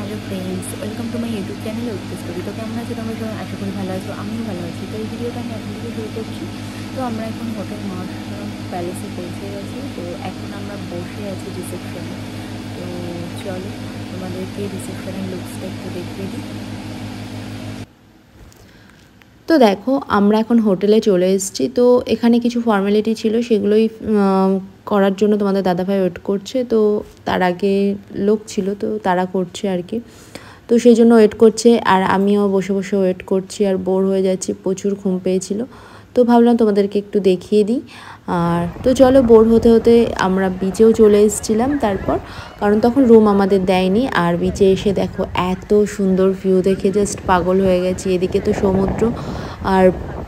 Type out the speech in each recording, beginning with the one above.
Hello friends, welcome to my YouTube channel উত্তর story. তো কেমন আছো তোমরা সবাই? আশা করি ভালো আছো, আমিও ভালো আছি। তো এই ভিডিওটা আমি এখন থেকে শুরু করছি। তো আমরা এখন হোটেল মার্শালাম প্যালেসে পৌঁছে গেছি। তো এখন আমরা বসে আছি রিসেপশনে। তো চলো তোমাদেরকে রিসেপশনের লুকসটা একটু দেখিয়ে দিই। তো দেখো আমরা এখন হোটেলে চলে এসেছি। তো এখানে কিছু ফর্মালিটি ছিল, সেগুলোই করার জন্য তোমাদের দাদাভাই ওয়েট করছে। তো তার আগে লোক ছিল, তো তারা করছে আর কি। তো সেই জন্য ওয়েট করছে, আর আমিও বসে বসে ওয়েট করছি আর বোর হয়ে যাচ্ছি, প্রচুর ঘুম পেয়েছিল। তো ভাবলাম তোমাদেরকে একটু দেখিয়ে দিই। আর তো চলো, বোর হতে হতে আমরা বিচেও চলে এসেছিলাম তারপর, কারণ তখন রুম আমাদের দেয়নি। আর বিচে এসে দেখো এত সুন্দর ভিউ দেখে জাস্ট পাগল হয়ে গেছি। এদিকে তো সমুদ্র আর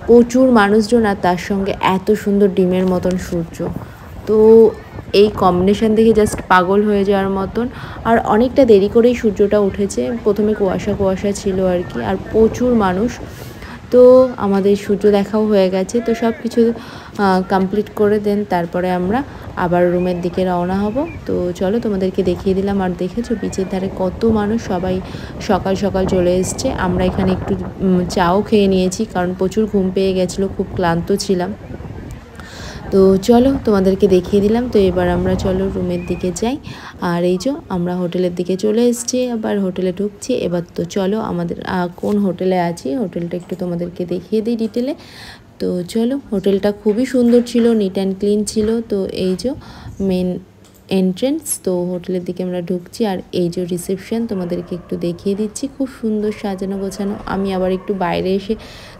প্রচুর মানুষজন, আর তার সঙ্গে এত সুন্দর ডিমের মতন সূর্য। তো এই কম্বিনেশান দেখে জাস্ট পাগল হয়ে যাওয়ার মতন। আর অনেকটা দেরি করেই সূর্যটা উঠেছে, প্রথমে কুয়াশা কুয়াশা ছিল আর কি, আর প্রচুর মানুষ। তো আমাদের সূর্য দেখাও হয়ে গেছে। তো সব কিছু কমপ্লিট করে দেন তারপরে আমরা আবার রুমের দিকে রওনা হব। তো চলো তোমাদেরকে দেখিয়ে দিলাম। আর দেখেছো বিচের ধারে কত মানুষ, সবাই সকাল সকাল চলে এসছে। আমরা এখানে একটু চাও খেয়ে নিয়েছি, কারণ প্রচুর ঘুম পেয়ে গেছিলো, খুব ক্লান্ত ছিলাম। তো চলো তোমাদেরকে দেখিয়ে দিলাম। তো এবার আমরা চলো রুমের দিকে যাই। আর এই যে আমরা হোটেলের দিকে চলে এসেছি, আবার হোটেলে ঢুকছি। এবার তো চলো আমাদের কোন হোটেলে আছি হোটেলটা একটু তোমাদেরকে দেখিয়ে দিই ডিটেলে। তো চলো, হোটেলটা খুবই সুন্দর ছিল, নিট অ্যান্ড ক্লিন ছিল। তো এই যে মেন এন্ট্রেন্স, তো হোটেলের দিকে আমরা ঢুকছি। আর এই যে রিসেপশন, তোমাদেরকে একটু দেখিয়ে দিচ্ছি, খুব সুন্দর সাজানো গোছানো। আমি আবার একটু বাইরে এসে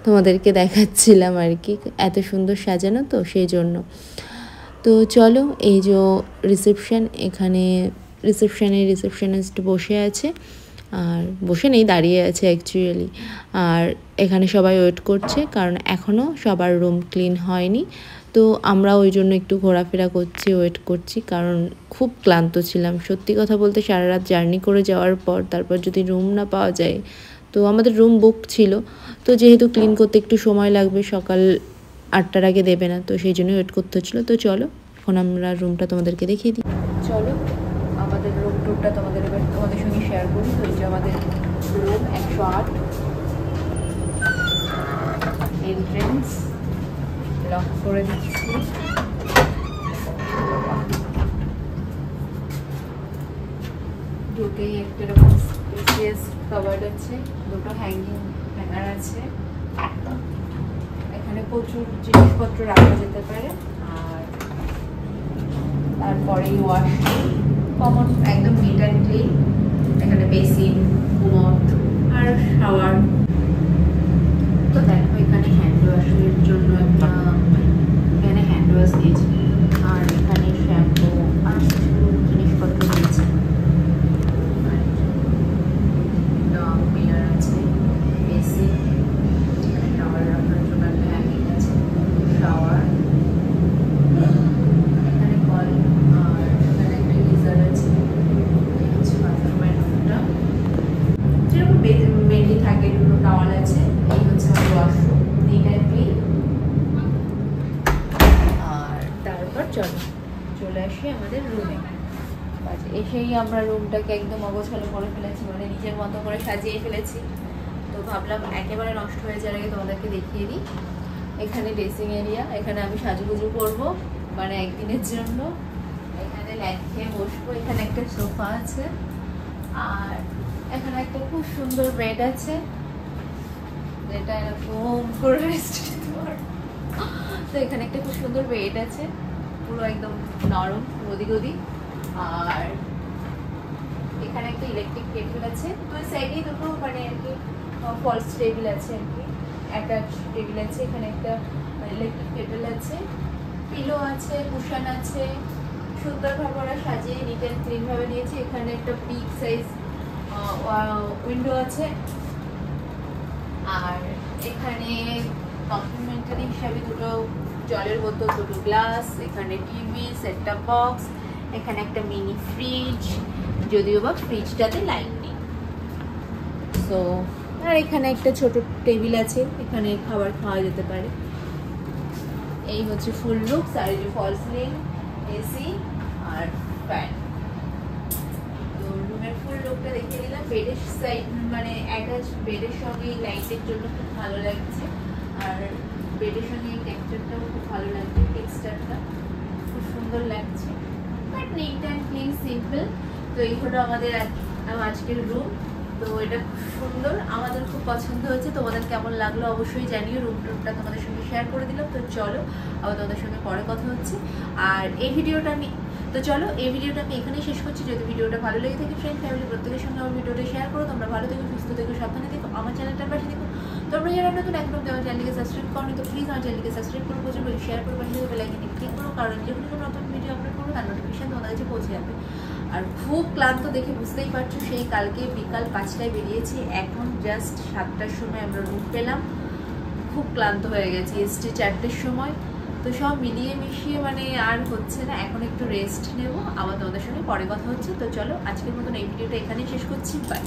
তোমাদেরকে দেখাচ্ছিলাম আর কি, এত সুন্দর সাজানো তো সেই জন্য। তো চলো, এই যে রিসেপশন, এখানে রিসেপশনিস্ট বসে আছে, আর বসে নেই, দাঁড়িয়ে আছে অ্যাকচুয়ালি। আর এখানে সবাই ওয়েট করছে, কারণ এখনও সবার রুম ক্লিন হয়নি। তো আমরা ওই জন্য একটু ঘোরাফেরা করছি, ওয়েট করছি, কারণ খুব ক্লান্ত ছিলাম সত্যি কথা বলতে। সারা রাত জার্নি করে যাওয়ার পর তারপর যদি রুম না পাওয়া যায়, তো আমাদের রুম বুক ছিল, তো যেহেতু ক্লিন করতে একটু সময় লাগবে, সকাল 8টার আগে দেবে না, তো সেই জন্য ওয়েট করতে হচ্ছিলো। তো চলো এখন আমরা রুমটা তোমাদেরকে দেখিয়ে দিই। চলো আমাদের রুম টুরটা তোমাদের সঙ্গে শেয়ার করি। তো এই যে আমাদের রুম 108, এন্ট্রেন্স লক করে দিচ্ছি। ঢুকেই একটা রকম স্পেসিয়াস কাভার্ড আছে, দুটো হ্যাঙ্গার আছে, এখানে প্রচুর জিনিসপত্র রাখা যেতে পারে। আর তারপরেই ওয়াশরুম, কমন একদম নিট অ্যান্ড ক্লিন। এখানে বেসিন, কুমোড আর শাওয়ার। তো দেখো এখানে হ্যান্ড ওয়াশের জন্য এখানে হ্যান্ড ওয়াশ দিয়েছে, আর এখানে শ্যাম্পু আর কিছু জিনিসপত্র দিয়েছে। মিরার আছে, বেসিন, শাওয়ার রাখার জন্য একটা হ্যাঙ্গিং আছে, শাওয়ার, এখানে কল, আর এখানে একটা গিজার আছে। এই হচ্ছে বাথরুমের রুমটা, যেরকম মেনলি থাকে, দুটো টাওয়াল আছে। এই হচ্ছে আমার ওয়াশরুম, নিট অ্যান্ড ক্লিন। আর তারপর চলে আসি আমাদের রুমে। এসেই আমরা রুমটাকে একদম অগোছালো করে ফেলেছি, মানে নিজের মতো করে সাজিয়ে ফেলেছি। তো ভাবলাম একেবারে নষ্ট হয়ে যাওয়ার আগে তোমাদেরকে দেখিয়ে দিই। এখানে ড্রেসিং এরিয়া, এখানে আমি সাজুগুজু করবো, মানে একদিনের জন্য। এখানে ল্যাম্প খেয়ে বসবো, এখানে একটা সোফা আছে, আর এখানে একটা খুব সুন্দর বেড আছে, যেটা এরকম করে রেস্ট নিতে পারবো। তো এখানে একটা খুব সুন্দর বেড আছে, পুরো একদম নরম, গদি গদি। আর এখানে একটা ইলেকট্রিক টেবিল আছে, তো সাইডেই দুটো মানে আর কি ফলস টেবিল আছে আর কি, অ্যাটাচ টেবিল আছে। এখানে একটা ইলেকট্রিক টেবিল আছে, পিলো আছে, কুশন আছে, সুন্দরভাবে ওরা সাজিয়ে নিট অ্যান্ড ক্লিন ভাবে দিয়েছে। এখানে একটা বিগ সাইজ উইন্ডো আছে, আর এখানে কমপ্লিমেন্টারি হিসাবে দুটো জলের বোতল, দুটো গ্লাস, এখানে টিভি, সেট টপ বক্স, এখানে একটা মিনি ফ্রিজ, যদিও বা ফ্রিজটাতে লাইট নেই। সো আর এখানে একটা ছোট টেবিল আছে, এখানে খাবার খাওয়া যেতে পারে। এই হচ্ছে ফুল লুকস। আর এই যে ফল সিলিং, এসি আর ফ্যান। তো রুমের ফুল লুকটা দেখিয়ে দিলাম। বেডের সাইড মানে অ্যাটাচ বেডের সঙ্গে এই লাইটের জন্য খুব ভালো লাগছে, আর বেডের সঙ্গে এই টেক্সচারটাও খুব ভালো লাগছে, টেক্সচারটা খুব সুন্দর লাগছে, but neat and clean simple. তো এই হলো আমাদের আজকের রুম। তো এটা খুব সুন্দর, আমাদের খুব পছন্দ হয়েছে। তোমাদের কেমন লাগলো অবশ্যই জানিও। রুম টুমটা তোমাদের সঙ্গে শেয়ার করে দিলাম। তো চলো আবার তোমাদের সঙ্গে পরে কথা হচ্ছে। আর এই ভিডিওটা আমি এখানেই শেষ করছি। যদি ভিডিওটা ভালো লেগে থাকে ফ্রেন্ড ফ্যামিলি প্রত্যেকের সঙ্গে আমার ভিডিওটা শেয়ার করো। তোমরা ভালো থেকো, সুস্থ থেকো, সাবধানে থেকো। আমার চ্যানেলটার পাশে দেখো। তোমরা যারা নতুন এখন আমার চ্যানেলকে সাবস্ক্রাইব করো, তো প্লিজ আমার চ্যানেলকে সাবস্ক্রাইব করো, প্রচুর শেয়ার করো, পাশে বেল আইকনে ক্লিক করো, কারণ যখন কোনো নতুন ভিডিও আপলোড করবো তার নোটিফিকেশন তোমাদের কাছে পৌঁছে যাবে। আর খুব ক্লান্ত দেখে বুঝতেই পারছো, সেই কালকে বিকাল 5টায় বেরিয়েছি, এখন জাস্ট 7টার সময় আমরা রুম পেলাম। খুব ক্লান্ত হয়ে গেছি, এসছি 4টের সময়। তো সব মিলিয়ে মিশিয়ে মানে আর হচ্ছে না, এখন একটু রেস্ট নেব, আবার তোমাদের সঙ্গে পরে কথা হচ্ছে। তো চলো আজকের মতন এই ভিডিওটা এখানেই শেষ করছি, বাই।